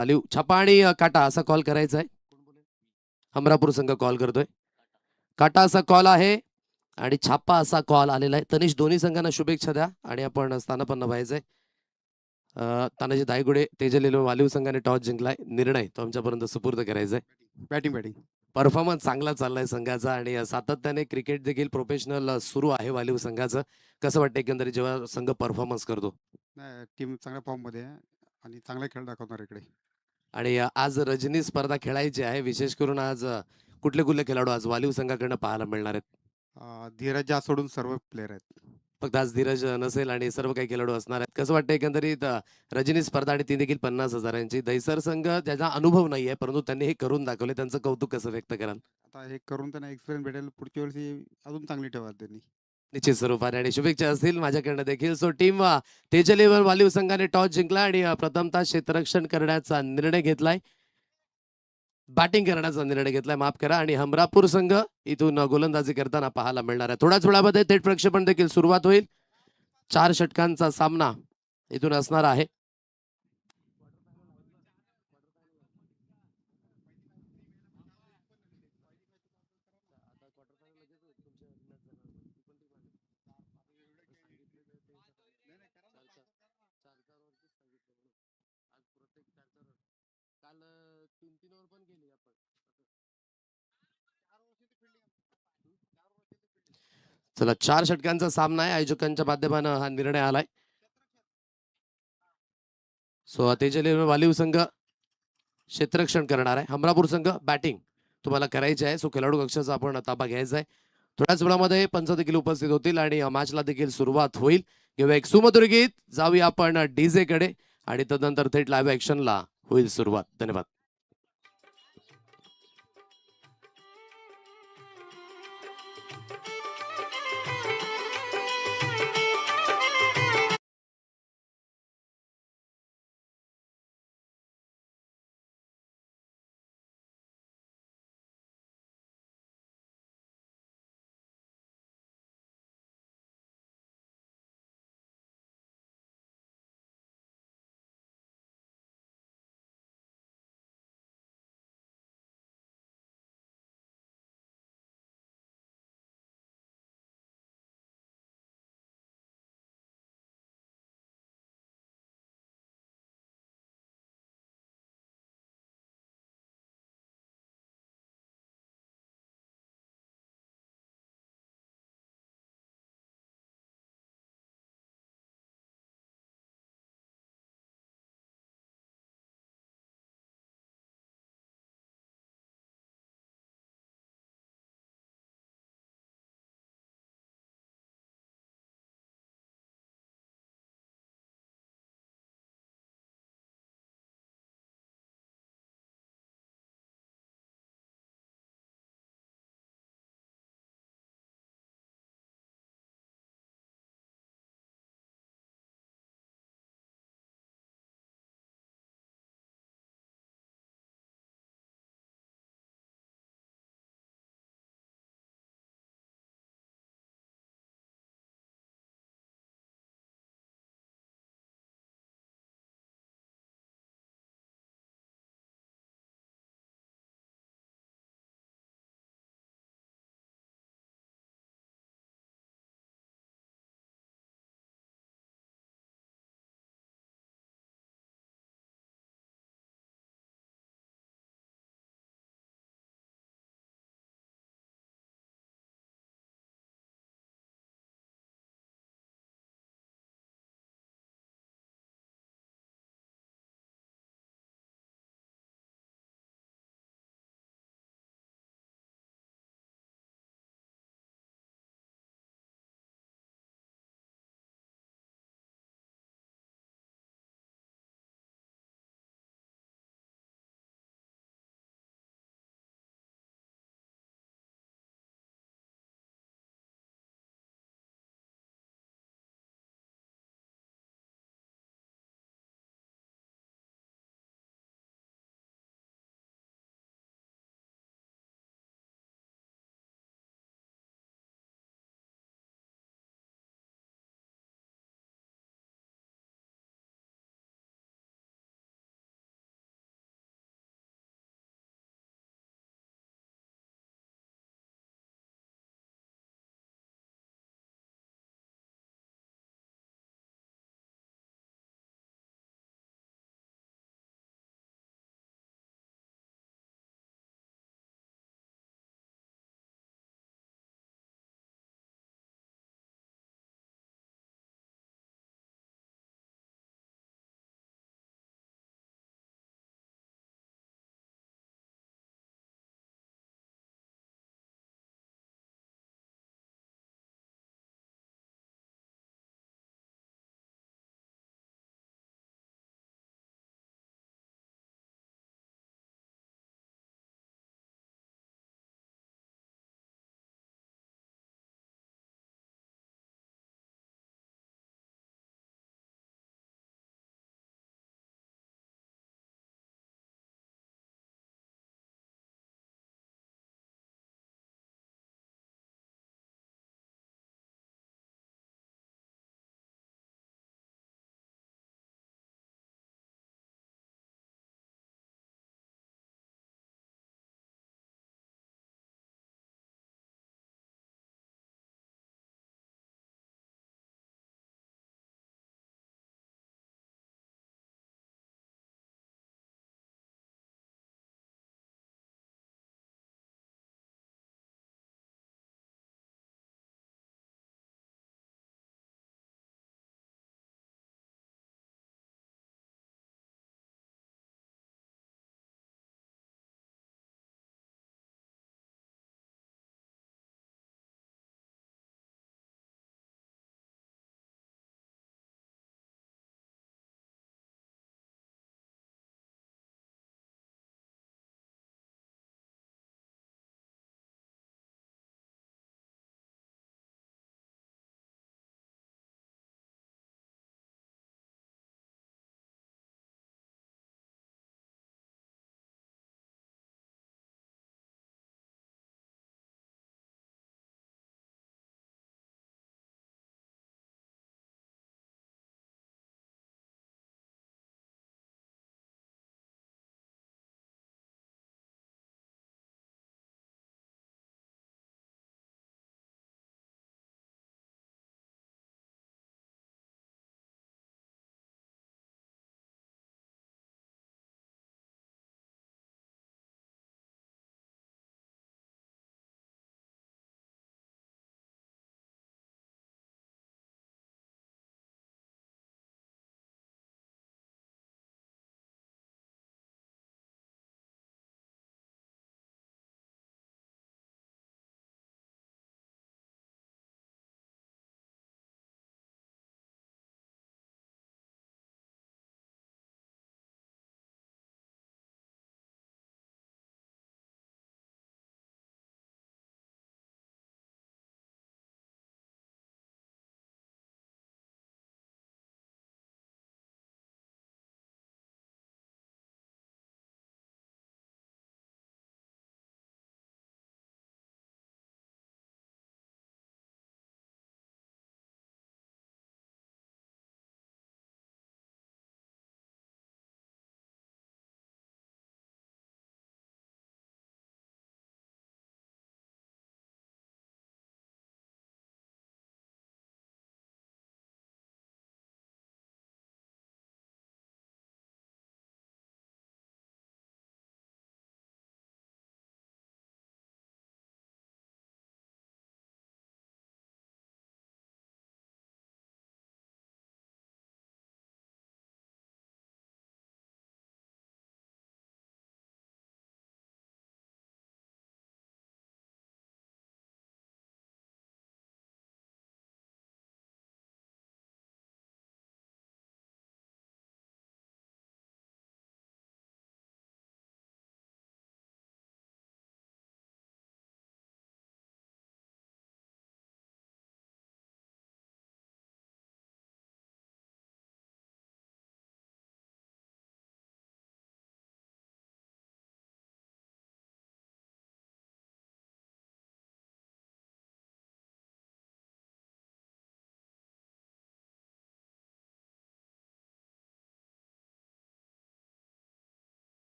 अलिव छापा आणि काटा असा कॉल करायचा आहे. हमरापूर संघ कॉल करतोय. काटा असा कॉल आहे आणि छापा असा कॉल आलेला आहे. तनिष दोन्ही संघांना शुभेच्छा द्या आणि आपण स्थानापन्न व्हायचंय. तानाजी दायगुडे तेजलेलो वालिव संघाने टॉस जिंकलाय. निर्णय तो आमच्यापर्यंत सुपूर्द करायचा आहे. बॅटिंग परफॉर्मन्स चांगला चाललाय संघाचा आणि सातत्याने क्रिकेट देखील प्रोफेशनल सुरू आहे वालिव संघाचं. कसं वाटतं एकंदरीत जेव्हा संघ परफॉर्मन्स करतो? टीम चांगल्या फॉर्ममध्ये आहे आणि चांगला खेळ दाखवणार इकडे. आणि आज रजनी स्पर्धा खेळायची आहे. विशेष करून आज कुठले कुठले खेळाडू आज वालिव संघाकडनं पाहायला मिळणार आहेत? धीरज जा सोडून सर्व प्लेयर आहेत. फक्त आज धीरज नसेल आणि सर्व काही खेळाडू असणार आहेत. कसं वाटतं एकंदरीत रजनी स्पर्धा आणि ती देखील 50,000ची. दैसर संघ त्याचा अनुभव नाहीये परंतु त्यांनी हे करून दाखवले. त्यांचं कौतुक कसं व्यक्त कराल? आता हे करून त्यांना एक्सपिरियन्स भेटेल, पुढच्या वर्षी अजून चांगली ठेवा त्यांनी. निश्चित स्वरूपाने आणि शुभेच्छा असतील माझ्याकडनं देखील. सो टीम तेजलेवर वालिव संघाने टॉस जिंकला आणि प्रथमतः क्षेत्ररक्षण करण्याचा निर्णय घेतलाय. बॅटिंग करण्याचा निर्णय घेतलाय, माफ करा. आणि हमरापूर संघ इथून गोलंदाजी करताना पाहायला मिळणार आहे. थोड्याच वेळामध्ये थेट प्रक्षेपण देखील सुरुवात होईल. 4 षटकांचा सामना इथून असणार आहे. चला 4 षटकांचा सामना आहे. आयोजकांच्या माध्यमानं हा निर्णय आलाय. सो तेजले वालिव संघ क्षेत्ररक्षण करणार आहे. हमरापूर संघ बॅटिंग तुम्हाला करायची आहे. सो खेळाडू कक्षाचा आपण ताबा घ्यायचा आहे. थोड्याच वेळामध्ये पंच देखील उपस्थित होतील आणि मॅचला देखील सुरुवात होईल. किंवा एक सुमधुर गीत जाऊया आपण डीजे कडे आणि तदनंतर थेट लाईव्ह ऍक्शनला होईल सुरुवात. धन्यवाद.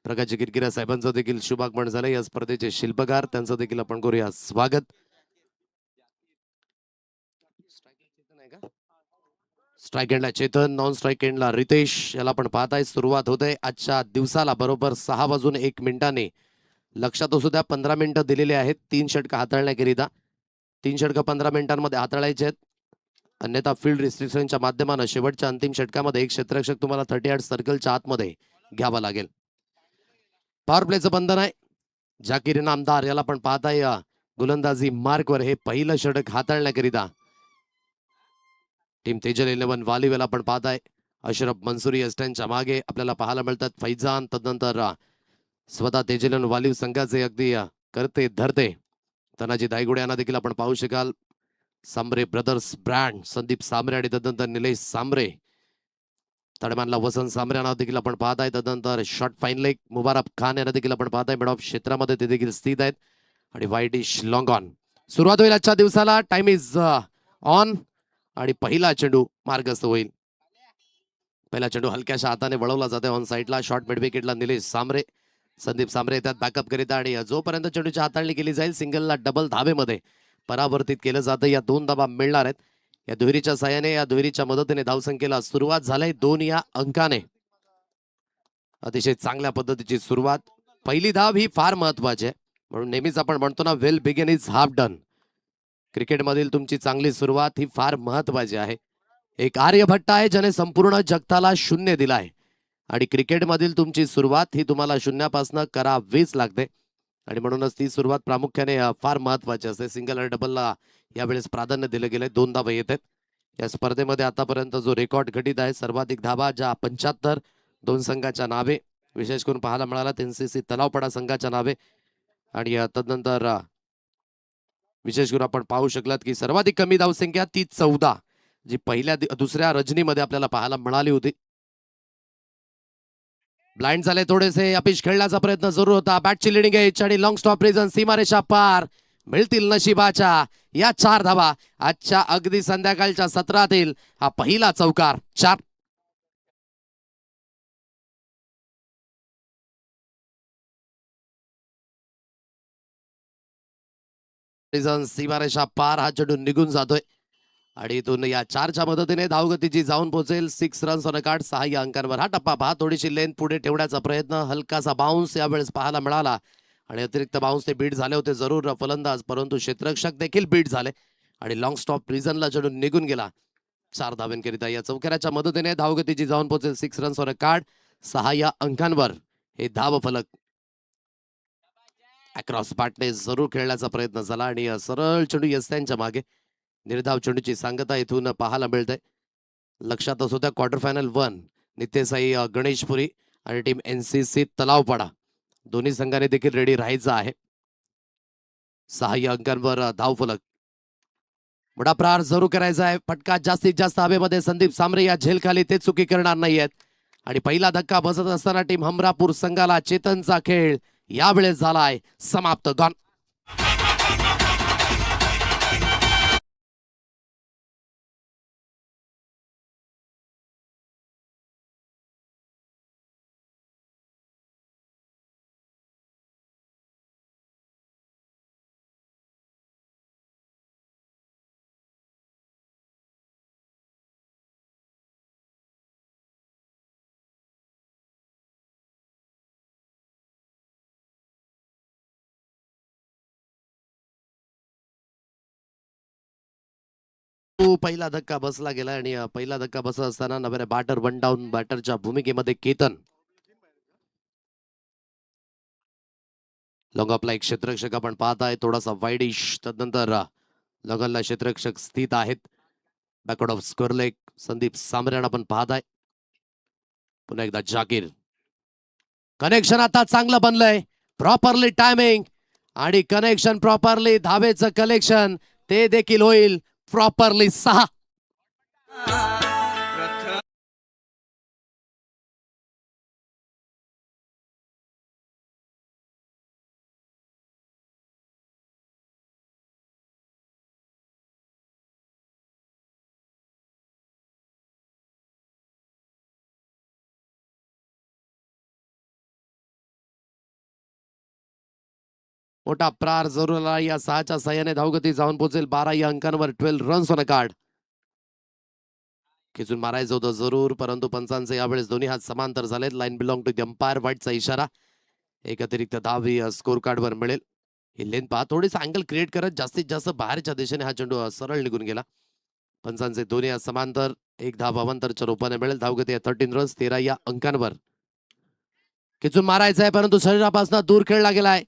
प्रकाश गिरगिरा साहेबांचं देखील शुभागमन झालं. या स्पर्धेचे शिल्पकार त्यांचं देखील आपण करूया स्वागत. स्ट्राईक एंडला चेतन, नॉन स्ट्राईक एंडला रितेश याला आपण पाहताय. सुरुवात होते आजच्या दिवसाला बरोबर 6:01 लक्षात असू द्या 15 मिनिटं दिलेली आहेत 3 षटकं हाताळण्याकरिता. 3 षटकं 15 मिनिटांमध्ये हाताळायचे आहेत. अन्यथा फील्ड रिस्ट्रिक्शनच्या माध्यमानं शेवटच्या अंतिम षटकामध्ये एक क्षेत्ररक्षक तुम्हाला 38 सर्कलच्या आतमध्ये घ्यावा लागेल. पॉवर प्लेचं बंधन आहे. जाकीर इनामदार याला पण पाहताय गोलंदाजी मार्कवर हे पहिलं षटक हाताळण्याकरिता टीम तेजल 11 वालीव याला पण पाहताय. अशरफ मंसुरी एस्टनच्या मागे आपल्याला पाहायला मिळतात. फैजान तदनंतर स्वतः तेजल 11 वालीव संघाचे अगदी करते धरते तनाजी दायगुडे यांना देखील आपण पाहू शकाल. सांबरे ब्रदर्स ब्रँड संदीप सांबरे आणि तदनंतर निलेश सांबरे. तडमानला वसंत सांबरे यांना देखील आपण पाहताय. तदनंतर शॉर्ट फाईन लेग मुबारक खान यांना देखील आपण पाहताय. मिड ऑफ क्षेत्रामध्ये ते देखील स्थित आहेत. आणि वाईट इश लॉंग ऑन. सुरुवात होईल आजच्या दिवसाला. Time is on. आणि पहिला चेंडू मार्गस्थ होईल. पहिला चेंडू हलक्याशा हाताने वळवला जाते ऑन साईडला. शॉर्ट मिड विकेटला निलेश सांबरे, संदीप सांबरे येतात बॅकअप करिता. आणि जोपर्यंत चेंडूची हाताळणी केली जाईल सिंगलला डबल धाबेमध्ये परावर्तित केलं जातं. या 2 धाबा मिळणार आहेत. या दुहेरीच्या साहाय्याने या दुहेरीच्या मदतीने धावसंख्येला सुरुवात झाली 2 या अंकाने. अतिशय चांगल्या पद्धतीची सुरुवात. पहिली धाव ही फार महत्वाची आहे. म्हणून नेहमीच आपण म्हणतो ना वेल बिगिन इज हाफ डन. क्रिकेटमधील तुमची चांगली सुरुवात ही फार महत्वाची आहे. एक आर्यभट्ट आहे ज्याने संपूर्ण जगताला शून्य दिलाय. आणि क्रिकेटमधील तुमची सुरुवात ही तुम्हाला शून्यापासून करावीच लागते. आणि म्हणूनच ती सुरुवात प्रामुख्याने फार महत्वाची असते. सिंगल आणि डबलला यावेळेस प्राधान्य दिलं गेलंय. 2 धाबा येत आहेत. या स्पर्धेमध्ये आतापर्यंत जो रेकॉर्ड घटित आहे सर्वाधिक धाबा ज्या 75 2 संघाच्या नावे विशेष करून पाहायला मिळाला. एनसीसी तलावपाडा संघाच्या नावे. आणि तदनंतर विशेष करून आपण पाहू शकलात की सर्वाधिक कमी धावसंख्या ती 14 जी पहिल्या दुसऱ्या रजनीमध्ये आपल्याला पाहायला मिळाली होती. ब्लाइंड झाले थोडेसे. अपिश खेळण्याचा प्रयत्न जरूर होता. बॅटची लिडिंग एज आणि लॉंग स्टॉप रिझन सीमारेषा पार. मिळतील नशिबाच्या या 4 धावा. आजच्या अगदी संध्याकाळच्या सत्रातील हा पहिला चौकार. 4. सीमारेषा पार हा चेंडू निघून जातोय. आणि इथून या 4च्या मदतीने धावगतीची जाऊन पोहोचेल. 6 रन्स ऑन अ कार्ड 6 या अंकांवर. हा टप्पा पहा. थोडीशी लेन पुढे ठेवण्याचा प्रयत्न. हलकासा बाउन्स यावेळेस पाहायला मिळाला. आणि अतिरिक्त बाउन्स ते बीट झाले होते जरूर फलंदाज, परंतु क्षेत्ररक्षक देखील बीट झाले. आणि लॉंग स्टॉप रिझनला चेंडू निघून गेला 4 धाव्यांकरिता. या चौकाराच्या मदतीने धावगतीची जाऊन पोहोचेल. 6 रन्स ऑन अ कार्ड 6 या अंकांवर हे धाव फलक. अक्रॉस बॅटने जरूर खेळण्याचा प्रयत्न झाला. आणि सरळ चेंडू यस्त्यांच्या मागे. निर्धाव चेंडूची सांगता इथून पाहायला मिळते. लक्षात असू द्या क्वार्टर फायनल 1 नित्यसाई गणेशपुरी आणि टीम एनसीसी तलावपाडा दोन्ही संघाने देखील रेडी राहायचं आहे. 6 अंकांवर धावफलक. मोठा प्रहार जरूर करायचा आहे. फटका जास्तीत जास्त हवेमध्ये. संदीप सांबरे या झेलखाली ते चुकी करणार नाहीयेत. आणि पहिला धक्का बसत असताना टीम हमरापूर संघाला चेतनचा खेळ यावेळेस झालाय समाप्त. गॉन. पहिला धक्का बसला गेला. आणि पहिला धक्का बसत असताना नव्याने बॅटर 1 डाऊन बॅटरच्या भूमिकेमध्ये केतन. लॉंग ऑफला एक क्षेत्ररक्षक आपण पाहताय. थोडासा वाईडिश. तदनंतर लगनला क्षेत्ररक्षक स्थित आहेत. Backward of square leg Sandeep Sambare आपण पाहताय. पुन्हा एकदा जाकीर. कनेक्शन आता चांगलं बनलंय. प्रॉपरली टायमिंग आणि कनेक्शन प्रॉपरली. धावेचं कलेक्शन ते देखील होईल प्रॉपरली. 6. मोठा प्रार जरूर आला. या 6च्या साह्याने धावगती जाऊन पोहोचेल 12 या अंकांवर. 12 रन्स ऑन अ कार्ड. खेचून मारायचं होतं जरूर, परंतु पंचांचे यावेळेस दोन्ही हात समांतर झालेत. Line belong to the umpire. वाईटचा इशारा. एक अतिरिक्त धाव स्कोर कार्डवर मिळेल. ही लेन पहा, थोडीच अँगल क्रिएट करत जास्तीत जास्त बाहेरच्या दिशेने हा चेंडू सरळ निघून गेला. पंचांचे दोन्ही हात समांतर. एक धाव अवंतरच्या रूपाने मिळेल. धावगती 13 रन्स 13 या अंकांवर. खेचून मारायचा आहे, परंतु शरीरापासून दूर खेळला गेलाय.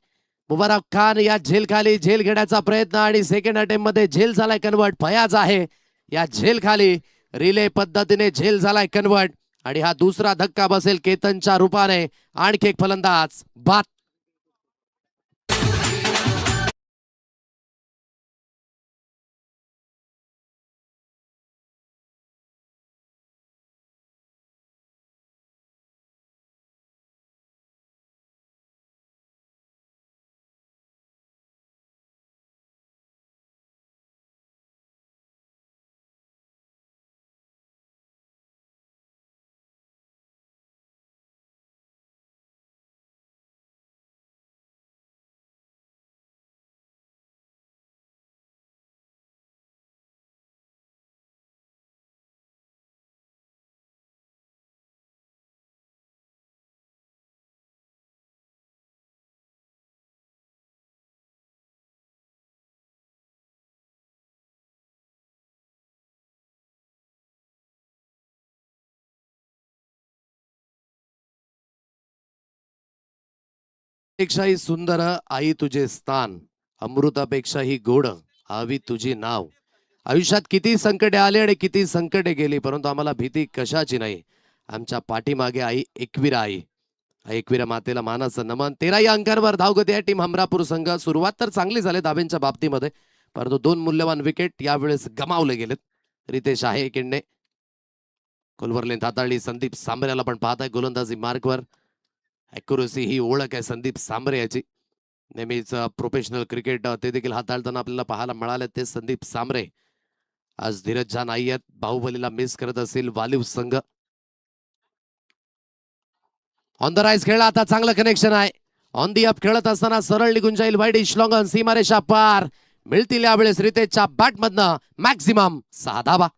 मुबारक खान या झेल खाली झेल घेण्याचा प्रयत्न आणि सेकंड अटेम्प्ट मध्ये झेल झालाय कन्वर्ट. फयाज आहे या झेल खाली. रिले पद्धतीने झेल झालाय कन्वर्ट आणि हा दुसरा धक्का बसेल केतनच्या रूपाने. आणखी एक फलंदाज बाद. पेक्षाही सुंदर आई तुझे स्थान, अमृतापेक्षाही गोड हवी तुझी नाव. आयुष्यात किती संकटे आले आणि किती संकटे गेली, परंतु आम्हाला भीती कशाची नाही. आमच्या पाठीमागे आई एकविरा आई. एकविरा मातेला मानाचं नमन. 13 या अंकांवर धावगती आहे टीम हमरापूर संघ. सुरुवात तर चांगली झाली धाब्यांच्या बाबतीमध्ये, परंतु 2 मूल्यवान विकेट यावेळेस गमावले गेलेत. रितेश आहे किंडे गोलवर लेंथ हाताळली. संदीप सांबऱ्याला पण पाहत आहे गोलंदाजी मार्कवर. ॲक्युरसी ही ओळख आहे संदीप सांबरे याची. नेहमीच प्रोफेशनल क्रिकेट ते देखील हाताळताना आपल्याला पाहायला मिळाले ते संदीप सांबरे. आज धीरज झा नाही आहेत. बाहुबलीला मिस करत असेल वालिव संघ. ऑन द राईज खेळला आता. चांगलं कनेक्शन आहे. ऑन दी अप खेळत असताना सरळ निघून जाईल वाईड इशलॉंगन. सीमारेषा पार. मिळतील यावेळेस रितेशच्या बॅटमधनं मॅक्सिमम 6 धावा.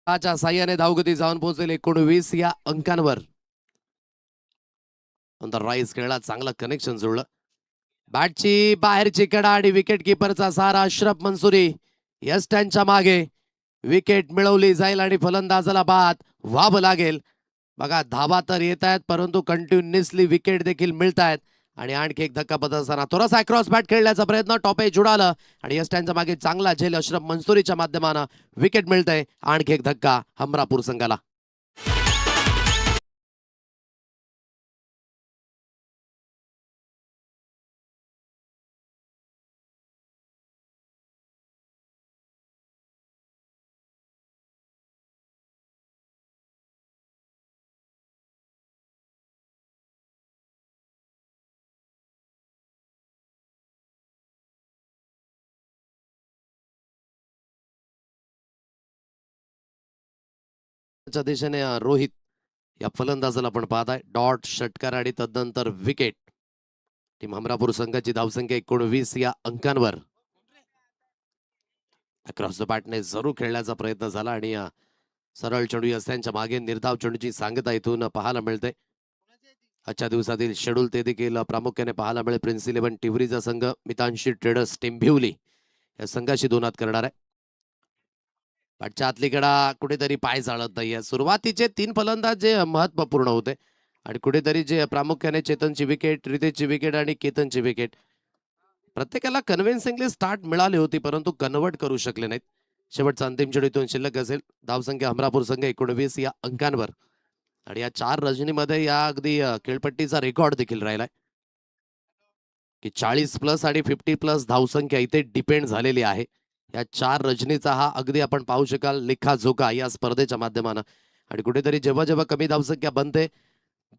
च्या साह्याने धावगती जाऊन पोहोचेल 19 या अंकांवर. ऑन द राईज खेळला. चांगलं कनेक्शन जुळलं. बॅटची बाहेरची कडा आणि विकेट किपरचा सारा अशरफ मंसुरी या स्टँडच्या मागे. विकेट मिळवली जाईल आणि फलंदाजाला बाद व्हावं लागेल. बघा धावा तर येत आहेत, परंतु कंटिन्युअसली विकेट देखील मिळत आहेत. आणि आणखी एक धक्का बदलताना थोडासा क्रॉस बॅट खेळण्याचा प्रयत्न. टॉप एज उडालं आणि या स्टँडच्या मागे चांगला झेल अशरफ मंसुरीच्या माध्यमानं विकेट मिळतंय. आणखी एक धक्का हमरापूर संघाला. च्या दिशेने रोहित या फलंदाजाला पण पाहत आहे. डॉट षटकार आणि तदनंतर विकेट. टीम हमरापूर संघाची धावसंख्या 19 या अंकांवर. अक्रॉस द बॅटने जरूर खेळण्याचा प्रयत्न झाला आणि सरळ चेंडू असल्याच्या मागे निर्धाव चेंडूची सांगता इथून पाहायला मिळते. आजच्या दिवसातील शेड्यूल ते देखील प्रामुख्याने पाहायला मिळेल. प्रिन्स 11 टिवरीचा संघ मितांशी ट्रेडर्स टेंभिवली या संघाशी 2 करणार आहे. बॅटच्या आतली कडा कुठेतरी पाय चालत नाहीये. सुरुवातीचे 3 फलंदाज जे महत्वपूर्ण होते आणि कुठेतरी जे प्रामुख्याने चेतनची विकेट, रितेशची विकेट आणि केतनची विकेट प्रत्येकाला कन्व्हिन्सिंगली स्टार्ट मिळाली होती, परंतु कन्वर्ट करू शकले नाहीत. शेवटचा अंतिम चेंडू इथून शिल्लक असेल. धावसंख्या हमरापूर संघ 19 या अंकांवर. आणि या 4 रजनीमध्ये या अगदी खेळपट्टीचा रेकॉर्ड देखील राहिलाय की 40+ आणि 50+ धावसंख्या इथे डिपेंड झालेली आहे. या 4 रजनीचा हा अगदी आपण पाहू शकाल लेखाजोखा या स्पर्धेच्या माध्यमानं. आणि कुठेतरी जेव्हा जेव्हा कमी धावसंख्या बनते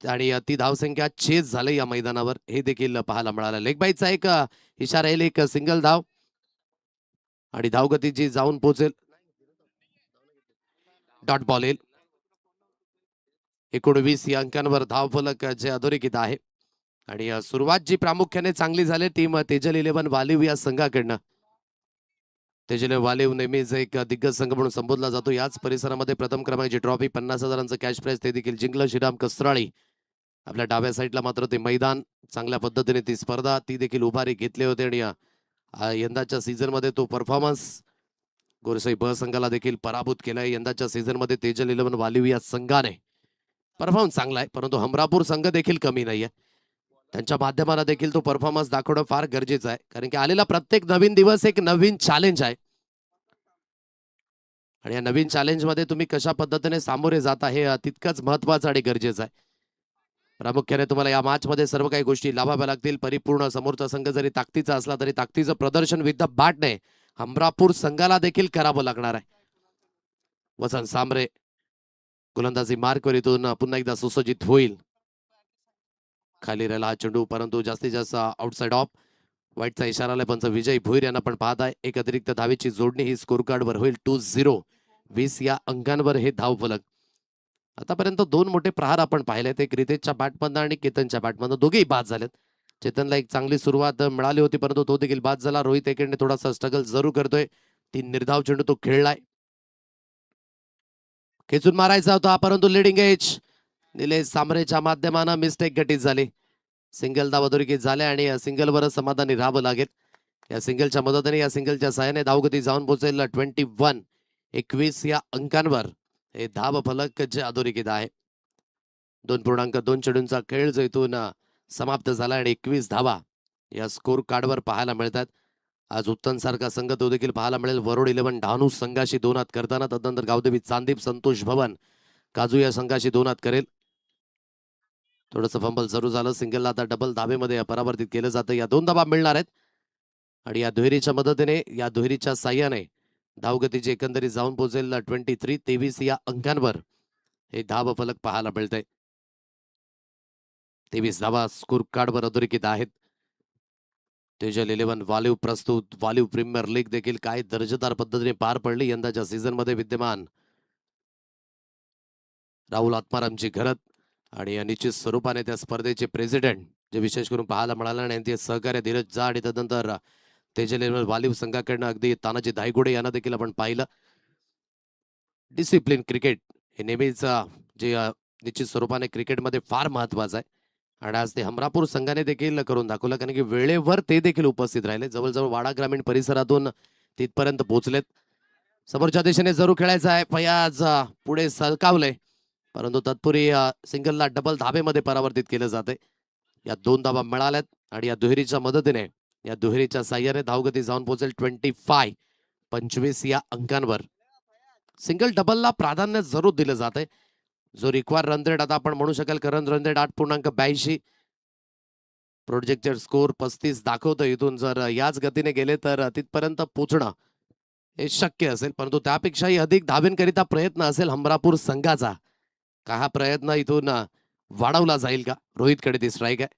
आणि ती धावसंख्या चेस झाले या मैदानावर हे देखील पाहायला मिळालं. लेग बाईचा एक इशारा येईल, एक सिंगल धाव आणि धावगती जी जाऊन पोहोचेल. डॉट बॉल येईल. 19 या अंकांवर धावफलक जे अधोरेखित आहे. आणि सुरुवात जी प्रामुख्याने चांगली झाली टीम तेजल 11 वालिव या संघाकडनं. तेजल वालिव नेहमीच एक दिग्गज संघ म्हणून संबोधला जातो. याच परिसरामध्ये प्रथम क्रमांकाची ट्रॉफी 50,000चं कॅश प्राइज ते देखील जिंकलं. श्रीराम कस्त्राळी आपल्या डाव्या साईडला मात्र ते मैदान चांगल्या पद्धतीने ती स्पर्धा ती देखील उभारी घेतले होते. आणि यंदाच्या सीझन मध्ये तो परफॉर्मन्स गोरसाई ब संघाला देखील पराभूत केलाय. यंदाच्या सीझन मध्ये तेजल 11 वालिव या संघाने परफॉर्मन्स चांगला आहे, परंतु हमरापूर संघ देखील कमी नाहीये. त्यांच्या माध्यमाला देखील तो परफॉर्मन्स दाखवणं फार गरजेचं आहे, कारण की आलेला प्रत्येक नवीन दिवस एक नवीन चॅलेंज आहे. आणि या नवीन चॅलेंज मध्ये तुम्ही कशा पद्धतीने सामोरे जाता हे तितकंच महत्वाचं आणि गरजेचं आहे. प्रामुख्याने तुम्हाला या मॅच मध्ये सर्व काही गोष्टी लाभाव्या लागतील. परिपूर्ण समोरचा संघ जरी ताकदीचा असला तरी ताकदीचं प्रदर्शन विथ द बॅटने हमरापूर संघाला देखील करावं लागणार आहे. वसंत सांबरे गोलंदाजी मार्कवर इथून पुन्हा एकदा सुसज्जित होईल. खाली राहिला हा चेंडू, परंतु जास्तीत जास्त आउटसाइड ऑफ. वाईटचा इशारा आलाय पंच विजय भोईर यांना पण पाहत आहे. एक अतिरिक्त धावेची जोडणी ही स्कोर कार्डवर होईल. 2-0 20 या अंकांवर हे धावफलक. आतापर्यंत दोन मोठे प्रहार आपण पाहिलेत, एक रितेशच्या बॅटमधनं आणि केतनच्या बॅटमधनं. दोघेही बाद झालेत. चेतनला एक चांगली सुरुवात मिळाली होती, परंतु तो देखील बाद झाला. रोहित एकेंडने थोडासा स्ट्रगल जरूर करतोय. 3 निर्धाव चेंडू तो खेळलाय. खेचून मारायचा होता, परंतु लिडिंग एज निलेश सांबरेच्या माध्यमानं मिस्टेक गटीत झाली. सिंगल धाव अधोरेखित झाल्या आणि सिंगलवरच समाधानी राहावं लागेल. या सिंगलच्या मदतीने या सिंगलच्या सहाय्याने धावगती जाऊन पोहोचेल 21 या अंकांवर हे धाव फलक जे अधोरेखित आहे. 2.2 चेंडूंचा खेळ जो इथून समाप्त झाला आणि 21 धावा या स्कोर कार्डवर पाहायला मिळतात. आज उत्तम सारखा संघ तो देखील पाहायला मिळेल. वरोड 11 डहाणू संघाशी 2 हात करताना, तदनंतर गावदेवी चांदीप संतोष भवन काजू या संघाशी 2 हात करेल. थोडंसं फंबल जरूर झालं. सिंगलला आता डबल धाबेमध्ये परावर्तित केलं जातं. या 2 धाबा मिळणार आहेत आणि या दुहेरीच्या मदतीने या दुहेरीच्या साह्याने धावगतीची एकंदरीत जाऊन पोहोचेल 23 या अंकांवर हे धाव फलक पाहायला मिळतंय. 23 धावा स्कोर कार्डवर अधोरेखित आहेत. तेजल 11 वालिव प्रस्तुत. वालिव प्रीमियर लीग देखील काय दर्जेदार पद्धतीने पार पडली यंदाच्या सीझन मध्ये. विद्यमान राहुल आत्मारामची घरत आणि निश्चित स्वरूपाने त्या स्पर्धेचे प्रेसिडेंट जे विशेष करून पाहायला मिळालं आणि ते सहकार्य धीरज झा आणि तदनंतर तेजल 11 वालिव संघाकडनं अगदी तानाजी धायगुडे यांना देखील आपण पाहिलं. डिसिप्लिन क्रिकेट हे नेहमीच जे निश्चित स्वरूपाने क्रिकेटमध्ये फार महत्वाचं आहे. आणि आज ते हमरापूर संघाने देखील करून दाखवलं, कारण की वेळेवर ते देखील उपस्थित राहिले. जवळजवळ वाडा ग्रामीण परिसरातून तिथपर्यंत पोहोचलेत. समोरच्या दिशेने जरूर खेळायचा आहे. फयाज पुढे सरकावले, परंतु तत्पूर्वी सिंगलला डबल धाबेमध्ये परावर्तित केलं जाते. या 2 धाबा मिळाल्यात आणि या दुहेरीच्या मदतीने या दुहेरीच्या साह्याने धावगती जाऊन पोहोचेल 25 या अंकांवर. सिंगल डबलला प्राधान्य जरूर दिलं जाते. जो रिक्वायर रन रेट आता आपण म्हणू शकाल, current run rate 8.82. Projected score 35 दाखवतो. इथून जर याच गतीने गेले तर तिथपर्यंत पोहोचणं हे शक्य असेल, परंतु त्यापेक्षाही अधिक धावेंकरिता प्रयत्न असेल हमरापूर संघाचा. का हा प्रयत्न इथून वाढवला जाईल का? रोहितकडे ती स्ट्राईक आहे.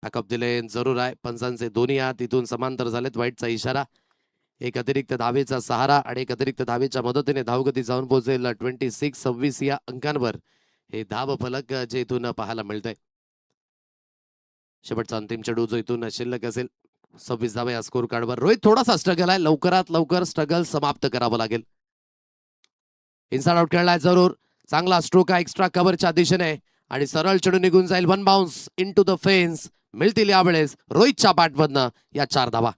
बॅकअप दिले जरूर आहे. पंचांचे दोन्ही हात इथून समांतर झालेत. वाईटचा इशारा. एक अतिरिक्त धावेचा सहारा आणि एक अतिरिक्त धावेच्या मदतीने धावगती जाऊन पोहोचेल 26 या अंकांवर हे धाव फलक जे इथून पाहायला मिळतंय. शेवटचा अंतिम चेंडू जो इथून शिल्लक असेल 26 धावा या स्कोर कार्डवर. रोहित थोडासा स्ट्रगल आहे, लवकरात लवकर स्ट्रगल समाप्त करावं लागेल. इनसाइड आउट खेळलाय जरूर. चांगला स्ट्रोक आहे एक्स्ट्रा कव्हरच्या दिशेने आणि सरळ चेंडू निघून जाईल. 1 बाउन्स इनटू द फेन्स मिळतील यावेळेस रोहितच्या बॅटमधनं या 4 धावा.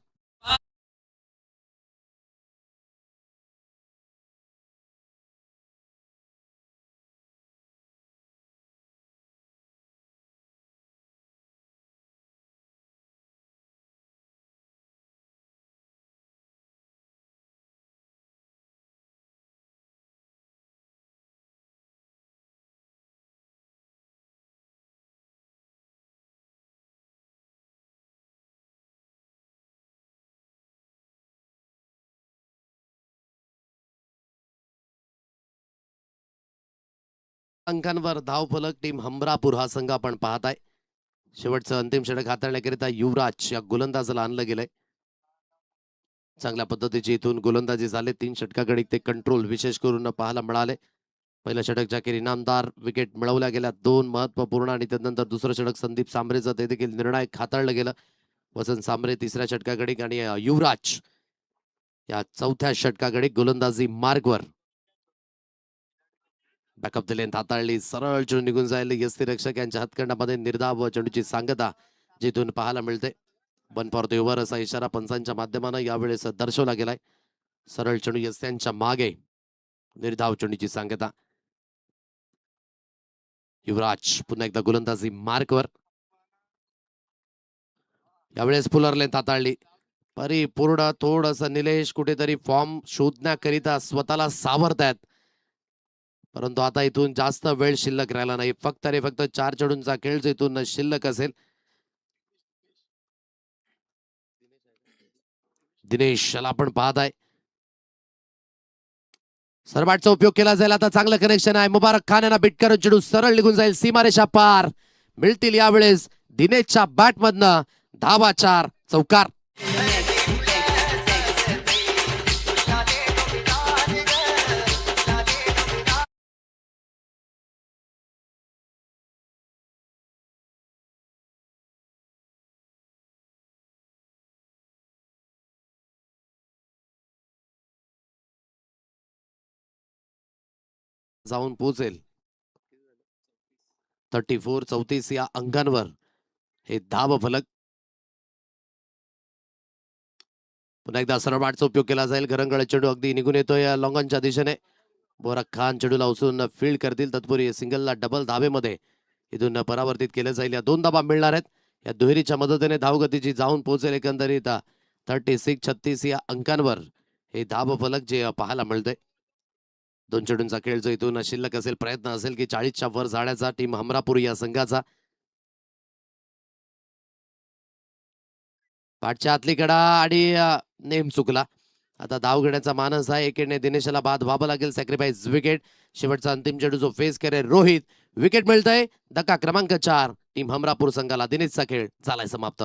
अंकांवर धावफलक टीम हमरापूर हा संघ आपण पाहताय. शेवटचं अंतिम षटक हाताळण्याकरिता युवराज या गोलंदाजाला आणलं गेलंय. चांगल्या पद्धतीची इथून गोलंदाजी झाले. 3 षटकाकडे ते कंट्रोल विशेष करून पाहायला मिळाले. पहिल्या षटकच्या अखेर इनामदार विकेट मिळवल्या गेल्या 2 महत्वपूर्ण आणि त्यानंतर दुसरं षटक संदीप सांबरेचं ते देखील निर्णायक हाताळलं गेलं. वसंत सांबरे तिसऱ्या षटकाकडे आणि युवराज या चौथ्या षटकाकडे गोलंदाजी मार्गवर. बॅकअप द लेंथ हाताळली, सरळ चेंडू निघून जाईल. यष्टीरक्षक यांच्या हातखंडामध्ये निर्धाव चेंडूची सांगता जिथून पाहायला मिळते. 1 फॉर द ओव्हर असा इशारा पंचांच्या माध्यमानं यावेळेस दर्शवला गेलाय. सरळ चेंडू यस्त्यांच्या मागे, निर्धाव चेंडूची सांगता. युवराज पुन्हा एकदा गोलंदाजी मार्कवर. यावेळेस फुलर लेंथ हाताळली. परिपूर्ण थोडस निलेश कुठेतरी फॉर्म शोधण्याकरिता स्वतःला सावरतायत, परंतु आता इथून जास्त वेळ शिल्लक राहिला नाही. फक्त रे फक्त 4 चेंडूंचा खेळ जो इथून शिल्लक असेल. दिनेश याला आपण पाहताय. सरबाटचा उपयोग केला जाईल. आता चांगलं कनेक्शन आहे. मुबारक खान यांना बिट करून चेंडू सरळ निघून जाईल. सीमारेषा पार. मिळतील यावेळेस दिनेशच्या बॅट मधनं धावा. 4 चौकार. जाऊन पोहोचेल. 34 या अंकांवर हे धाव फलक. पुन्हा एकदा सरबाटचा उपयोग केला जाईल. गरंगळ चेंडू अगदी निघून येतोय लॉंगॉनच्या दिशेने. मुबारक खान चेंडूला उचलून फील्ड करतील. तत्पूर्वी सिंगलला डबल धावेमध्ये इथून परावर्तित केले जाईल. या 2 धाबा मिळणार आहेत. या दुहेरीच्या मदतीने धावगतीची जाऊन पोहोचेल. एकंदरीत 36 या अंकांवर हे धाव फलक जे पाहायला मिळतंय. 2 चेंडूंचा खेळ जो इथून शिल्लक असेल. प्रयत्न असेल की 40च्या वर जाण्याचा टीम हमरापूर या संघाचा. पाठच्या आतली कडा आणि नेम चुकला. आता धाव घेण्याचा मानस आहे. एकेने दिनेशला बाद व्हावं लागेल. Sacrifice wicket. शेवटचा अंतिम चेंडू जो फेस करेल रोहित. विकेट मिळतंय. धक्का क्रमांक 4 टीम हमरापूर संघाला. दिनेशचा खेळ झालाय समाप्त.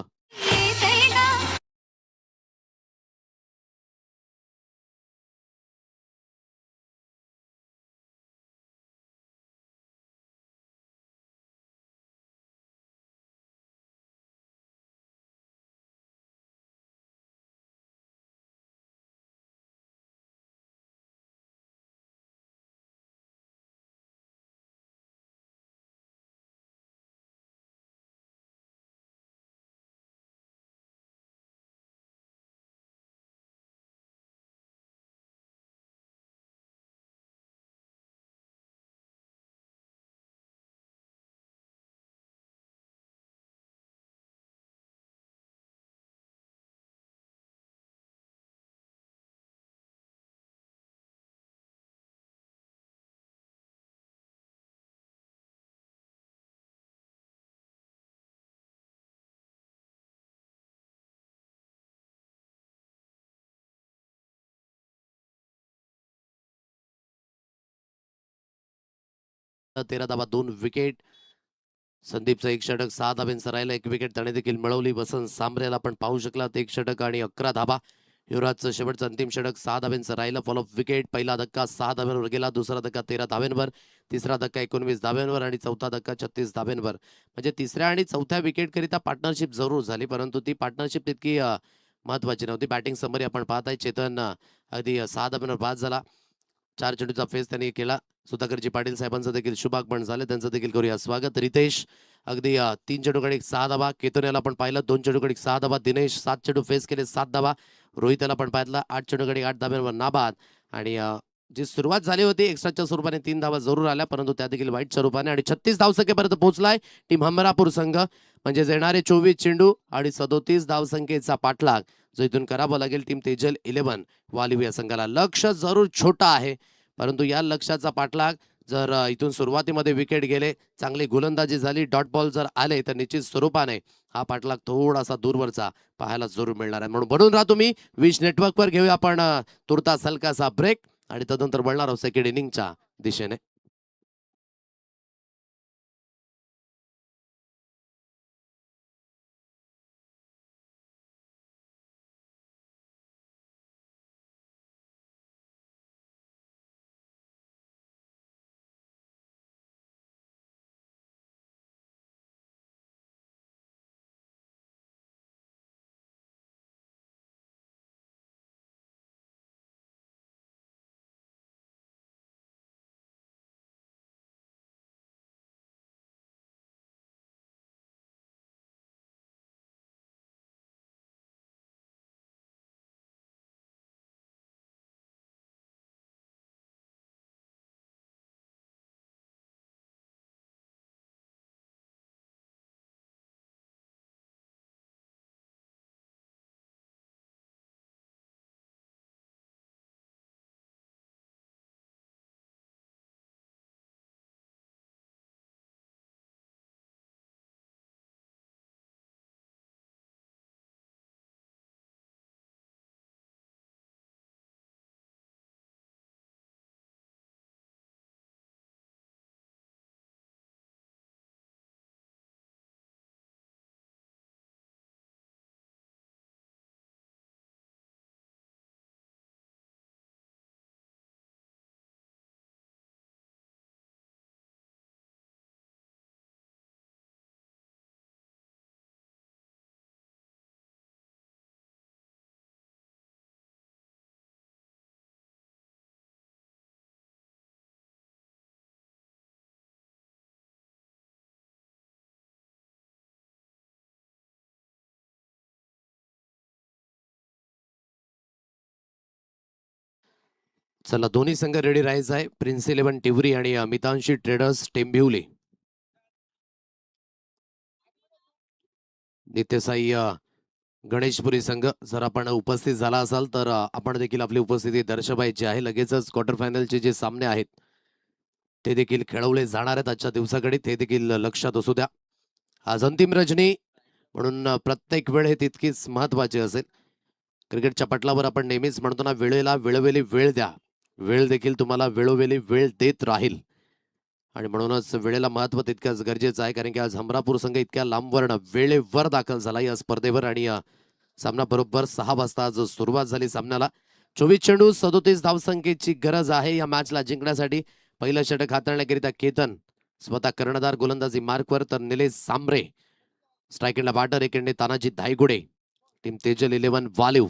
तेरा धावा 2 विकेट. संदीपचं 1 षटक 6 धाब्यांचं राहिलं. 1 विकेट त्याने देखील मिळवली. वसंत सांबरेला आपण पाहू शकलात 1 षटक आणि 11 धाबा. युवराजचं शेवटचं अंतिम षटक 6 धाब्यांचं राहिलं. Follow up wicket. पहिला धक्का 6 धाब्यांवर गेला. दुसरा धक्का 13 धाब्यांवर. तिसरा धक्का 19 धाब्यांवर आणि चौथा धक्का 36 धाब्यांवर. म्हणजे तिसऱ्या आणि चौथ्या विकेट करिता पार्टनरशिप जरूर झाली, परंतु ती पार्टनरशिप तितकी महत्वाची नव्हती. बॅटिंग समरी आपण पाहताय. चेतन अगदी 6 धाब्यांवर बाद झाला. 4 चेंडूचा फेस त्यांनी केला. सुधाकरजी पाटील साहेबांचं देखील शुभागमन झाले. त्यांचं देखील करूया स्वागत. रितेश अगदी 3 चेंडूकडे 6 धाबा. केतन याला आपण पाहिलं 2 चेंडूकडे 6 धाबा. दिनेश 7 चेंडू फेस केले 7 धाबा. रोहित याला आपण पाहिलं 8 चेंडूकडे 8 धाब्यांवर नाबाद. आणि जी सुरुवात झाली होती एक्स्ट्राच्या स्वरूपाने 3 धावा जरूर आल्या, परंतु त्या देखील वाईट स्वरूपाने. आणि 36 धावसंख्येपर्यंत पोहोचलाय टीम हमरापूर संघ. म्हणजे येणारे 24 चेंडू आणि 37 धावसंख्येचा पाठलाग जो इथून करावा लागेल टीम तेजल 11 वालिव या संघाला. लक्ष जरूर छोटा आहे, परंतु या लक्ष्याचा पाठलाग जर इथून सुरुवातीमध्ये विकेट गेले, चांगली गोलंदाजी झाली, डॉट बॉल जर आले, तर निश्चित स्वरूपाने हा पाठलाग थोडासा दूरवरचा पाहायला जरूर मिळणार आहे. म्हणून बनून राहा तुम्ही. विश नेटवर्कवर घेऊया आपण तुर्तास हलकासा ब्रेक आणि तदनंतर वळणार आहोत सेकंड इनिंगच्या दिशेने. चला दोन्ही संघ रेडी राहायचा आहे. प्रिन्स 11 टिवरी आणि मितांशी ट्रेडर्स टेंबिवली. नित्यसाई गणेशपुरी संघ जर आपण उपस्थित झाला असाल तर आपण देखील आपली उपस्थिती दर्शवायची आहे. लगेचच क्वार्टर फायनलचे जे सामने आहेत ते देखील खेळवले जाणार आहेत आजच्या दिवसाकडे, ते देखील लक्षात असू द्या. आज अंतिम रजनी म्हणून प्रत्येक वेळ हे तितकीच महत्वाची असेल. क्रिकेटच्या पटलावर आपण नेहमीच म्हणतो ना, वेळेला वेळोवेळी वेळ द्या. वेळ देखील तुम्हाला वेळोवेळी वेळ देत राहील आणि म्हणूनच वेळेला महत्व तितकंच गरजेचं आहे. कारण की आज हमरापूर संघ इतक्या लांबवरनं वेळेवर दाखल झाला या स्पर्धेवर आणि सामना बरोबर 6 वाजता आज सुरुवात झाली सामन्याला. 24 चेंडू 37 धावसंख्येची गरज आहे या मॅचला जिंकण्यासाठी. पहिलं षटक हाताळण्याकरिता केतन स्वतः कर्णधार गोलंदाजी मार्कवर, तर निलेश सांबरे स्ट्रायकिंगला बॅटर, एकेंडे तानाजी धायगुडे. टीम तेजल 11 वालिव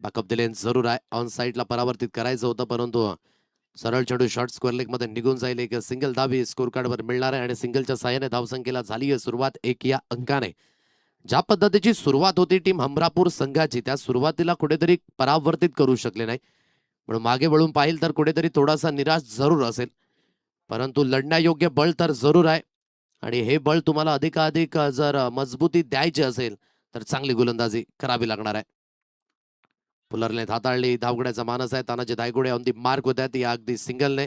बॅकअप दिले जरूर आहे. ऑन साईडला परावर्तित करायचं होतं परंतु सरळ चेंडू शॉर्ट स्क्वेअर लेग मध्ये निघून जाईल. एक सिंगल धाबी स्कोर कार्डवर मिळणार आहे आणि सिंगलच्या साहाय्याने धावसंख्येला झाली आहे सुरुवात 1 या अंकाने. ज्या पद्धतीची सुरुवात होती टीम हमरापूर संघाची, त्या सुरुवातीला कुठेतरी परावर्तित करू शकले नाही. म्हणून मागे वळून पाहिल तर कुठेतरी थोडासा निराश जरूर असेल, परंतु लढण्यायोग्य बळ तर जरूर आहे आणि हे बळ तुम्हाला अधिकाधिक जर मजबूती द्यायची असेल तर चांगली गोलंदाजी करावी लागणार आहे. पुलरने हाताळली, धावगड्याचा मानस आहे. Tanaji Dhaygude on the mark होत्या ती अगदी सिंगलने.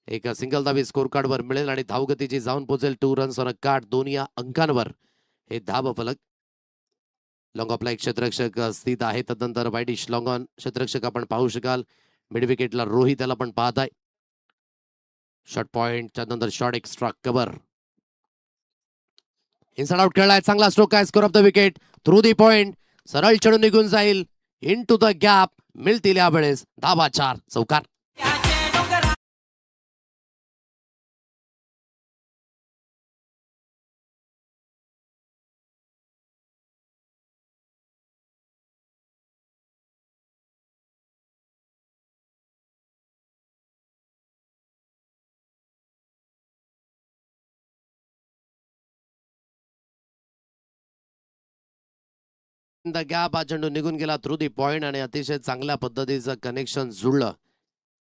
एक सिंगल धाबी स्कोर कार्डवर मिळेल आणि धावगतीची जाऊन पोहोचेल 2 रन्स ऑन अ कार्ड. 2 या अंकांवर हे धाब फलक. लॉंग ऑफला एक क्षेत्ररक्षक स्थित आहे. तदनंतर वाईडिश लॉंग ऑन क्षेत्ररक्षक आपण पाहू शकाल. मिड विकेटला रोहित याला पण पाहत आहे. शॉर्ट पॉइंट त्यानंतर short extra cover. Inside out खेळलाय, चांगला स्ट्रोक आहे. Square of the wicket through the point. सरळ चढून निघून जाईल इन टू द गॅप. मिळतील यावेळेस धाबा 4 चौकार. द गॅप हा चेंडू निघून गेला थ्रू दी पॉइंट आणि अतिशय चांगल्या पद्धतीचं कनेक्शन जुळलं.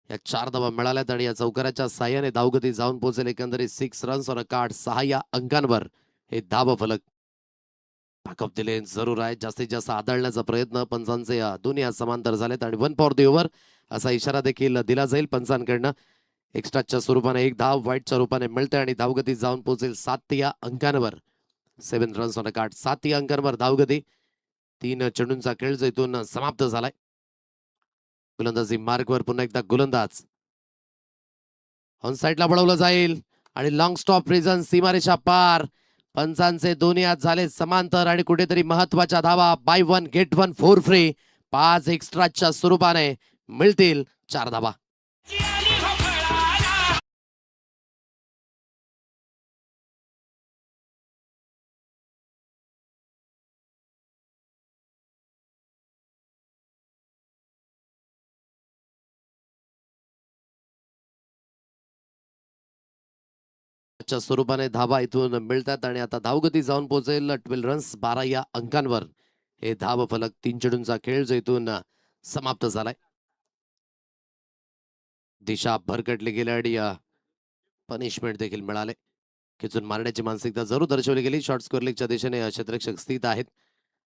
या 4 धावा मिळाल्यात आणि या चौकाराच्या साह्याने धावगती जाऊन पोहोचेल एकंदरीत 6 रन्स ऑन अ कार्ड. 6 या अंकांवर हे धाब फलक. बॅकअप दिले जरूर आहे. जास्तीत जास्त आदळण्याचा प्रयत्न पंचांचे दोन्ही समांतर झालेत आणि 1 फॉर द ओव्हर असा इशारा देखील दिला जाईल पंचांकडनं. एक्स्ट्राच्या स्वरूपाने एक धाव वाईटच्या रूपाने मिळते आणि धावगती जाऊन पोहोचेल 7 या अंकांवर. 7 रन्स ऑन अ कार्ड. 7 या अंकांवर धावगती. 3 चेंडूंचा खेळ जो इथून समाप्त झालाय. गोलंदाजी मार्कवर पुन्हा एकदा गोलंदाज ऑन साईडला वळवलं जाईल आणि लॉंग स्टॉप रिझन सीमारेषा पार. पंचांचे दोन्ही हात झाले समांतर आणि कुठेतरी महत्वाच्या धावा. Bye 1 gate 1 4 free. 5 एक्स्ट्राच्या स्वरूपाने मिळतील 4 धावा. च्या स्वरूपाने धावा इथून मिळतात आणि आता धावगती जाऊन पोहोचेल 12 रन्स 12 या अंकांवर. हे धाव फलक. 3 चेंडूंचा खेळ जो इथून समाप्त झालाय. दिशा भरकटली गेली आणि पनिशमेंट देखील मिळाले. खेचून मारण्याची मानसिकता जरूर दर्शवली गेली. शॉर्ट स्कोर लेगच्या दिशेने क्षेत्ररक्षक स्थित आहेत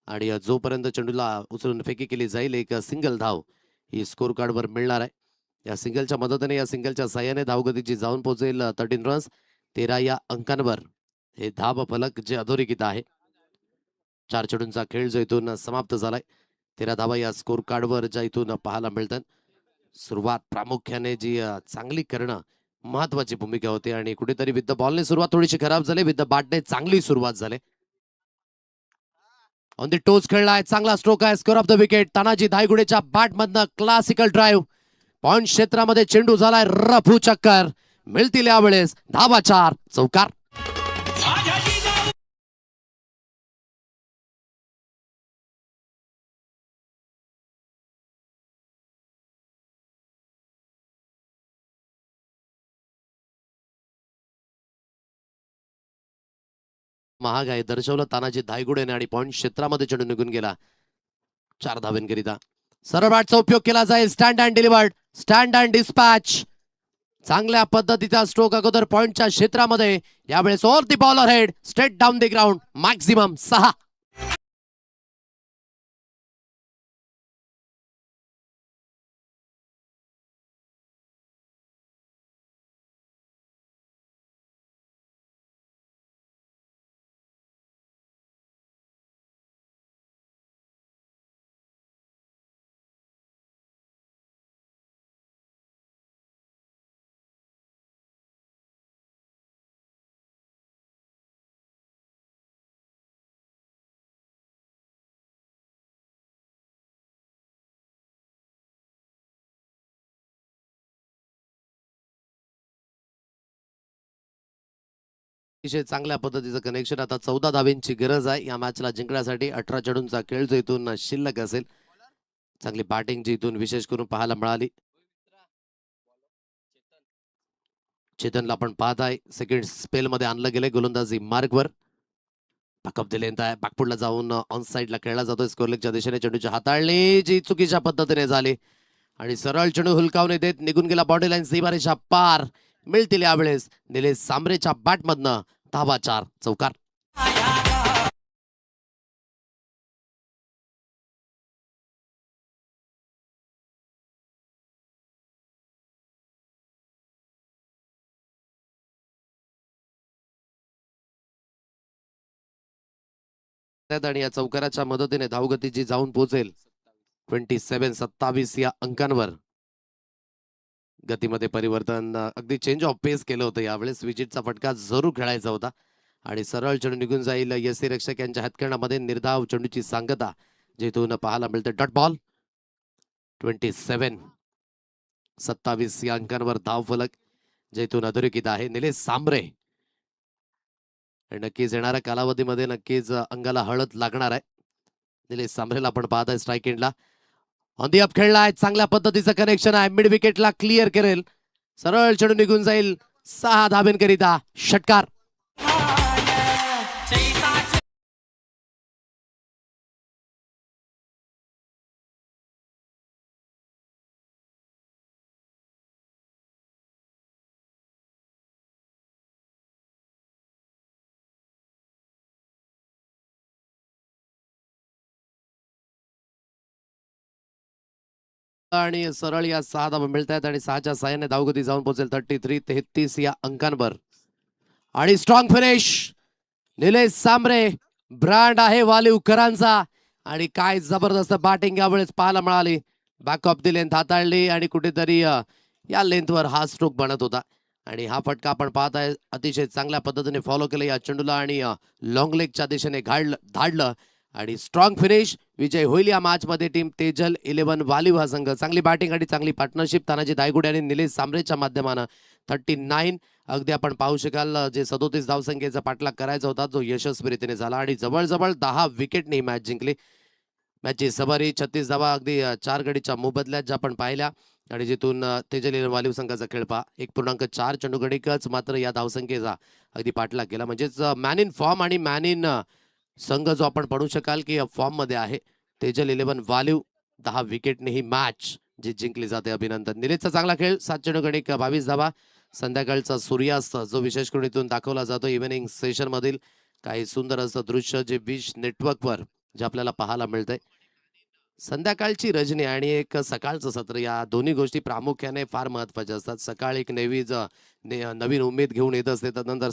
आणि जोपर्यंत चेंडूला उचलून फेकी केली जाईल एक सिंगल धाव ही स्कोर कार्डवर मिळणार आहे. या सिंगलच्या मदतीने या सिंगलच्या साह्याने धावगतीची जाऊन पोहोचेल 13 रन्स 13 या अंकांवर. हे धाव फलक जे अधोरेखित आहे. 4 चेंडूंचा खेळ जो इथून समाप्त झालाय. 13 धावा या स्कोर कार्डवर ज्या इथून पाहायला मिळतात. सुरुवात प्रामुख्याने जी चांगली करणं महत्वाची भूमिका होती आणि कुठेतरी विथ द बॉलने सुरुवात थोडीशी खराब झाली. विथ द बॅटने चांगली सुरुवात झाली. ऑन दी टोच खेळलाय, चांगला स्ट्रोक आहे. Square of the wicket Tanaji धायगुडेच्या बॅट मधनं क्लासिकल ड्राईव्ह. पॉइंट क्षेत्रामध्ये चेंडू झालाय रफू चक्कर. मिळतील यावेळेस धावा 4 चौकार. महाग आहे दर्शवलं तानाजी धायगुडेने आणि पॉइंट क्षेत्रामध्ये चेंडू निघून गेला 4 धावेंकरिता. सरळ बॅटचा उपयोग केला जाईल. Stand and delivered, stand and dispatch. चांगल्या पद्धतीचा स्ट्रोक अगोदर पॉइंटच्या क्षेत्रामध्ये. यावेळेस over the bowler head, straight down the ground. Maximum 6. अतिशय चांगल्या पद्धतीचं कनेक्शन. आता 14 धावेंची गरज आहे या मॅचला जिंकण्यासाठी. 18 चेंडूंचा खेळ जो इथून शिल्लक असेल. चांगली बॅटिंग जी इथून विशेष करून पाहायला मिळाली. चेतनला आपण पाहत आहे सेकंड स्पेल मध्ये आणलं गेलंय गोलंदाजी मार्कवर. बॅकअप दिले बॅकफुटला जाऊन ऑन साईडला खेळला जातोय. स्कोरलेगच्या दिशेने चेंडूची हाताळणी जी चुकीच्या पद्धतीने झाली आणि सरळ चेंडू हुलकावणे देत निघून गेला बॉडी लाईन सीमारेषा पार. मिळतील यावेळेस निलेश सांबरेच्या बॅटमधनं धावा 4 चौकार. आणि या चौकाराच्या मदतीने धावगती जी जाऊन पोहोचेल 27 या अंकांवर. गतीमध्ये परिवर्तन अगदी चेंज ऑफ पेस केलं होतं यावेळेस. विजिटचा फटका जरूर खेळायचा होता आणि सरळ चेंडू निघून जाईल यसी रक्षक यांच्या हातकर्णामध्ये. निर्धाव चेंडूची सांगता जिथून पाहायला मिळते. डॉट बॉल 27 या अंकांवर धाव फलक जेथून अधोरेखित आहे. निलेश सांबरे नक्कीच येणाऱ्या कालावधीमध्ये नक्कीच अंगाला हळद लागणार आहे. निलेश सांबरेला आपण पाहत आहे स्ट्राईक एंडला. ऑन दी अप खेळलाय. चांगल्या पद्धतीचं कनेक्शन आहे. मिड विकेटला क्लिअर करेल. सरळ चेंडू निघून जाईल 6 धाब्यांकरिता षटकार. आणि सरळ या 6 धावा मिळत आहेत आणि 6च्या साह्याने धावगती जाऊन पोहोचेल 33 या अंकांवर. आणि strong finish. Nilesh Sambare brand आहे वालिवकरांचा आणि काय जबरदस्त बॅटिंग यावेळेस पाहायला मिळाली. बॅकअप दी लेंथ हाताळली आणि कुठेतरी या लेंथवर हा स्ट्रोक बनत होता आणि हा फटका आपण पाहत आहे. अतिशय चांगल्या पद्धतीने फॉलो केलं या चेंडूला आणि लॉंग लेगच्या दिशेने धाडलं आणि स्ट्रॉंग फिनिश. विजय होईल या मॅच मध्ये टीम तेजल 11 वालिव हा संघ. चांगली बॅटिंग आणि चांगली पार्टनरशिप तानाजी दायगुडे आणि निलेश सांबरेच्या माध्यमानं 39. अगदी आपण पाहू शकाल जे 37 धावसंख्येचा पाठलाग करायचा होता जो यशस्वीरित्याने झाला आणि जवळजवळ 10 विकेटने ही मॅच जिंकली. मॅचची सवारी 36 धावा अगदी 4 गडीच्या मोबदल्यात ज्या आपण पाहिल्या आणि जिथून तेजल वालिव संघाचा खेळ पहा 1.4 चेंडू गडीकच मात्र या धावसंख्येचा अगदी पाठलाग केला. म्हणजेच मॅन इन फॉर्म आणि मॅन इन संघ जो आपण म्हणू शकाल की फॉर्म मध्ये आहे. तेजल 11 वालिव 10 विकेटने ही मॅच जी जिंकली जाते. अभिनंदन. निलेशचा चांगला खेळ 7 चेंडू गडीक 22 धावा. संध्याकाळचा सूर्यास्त जो विशेष करून इथून दाखवला जातो इव्हिनिंग सेशन मधील काही सुंदर असं दृश्य जे विश नेटवर्कवर जे आपल्याला पाहायला मिळतंय. संध्याकाळची रजनी आणि एक सकाळचं सत्र या दोन्ही गोष्टी प्रामुख्याने फार महत्वाच्या असतात. सकाळ एक नवीन उमेद घेऊन येत असते. त्यानंतर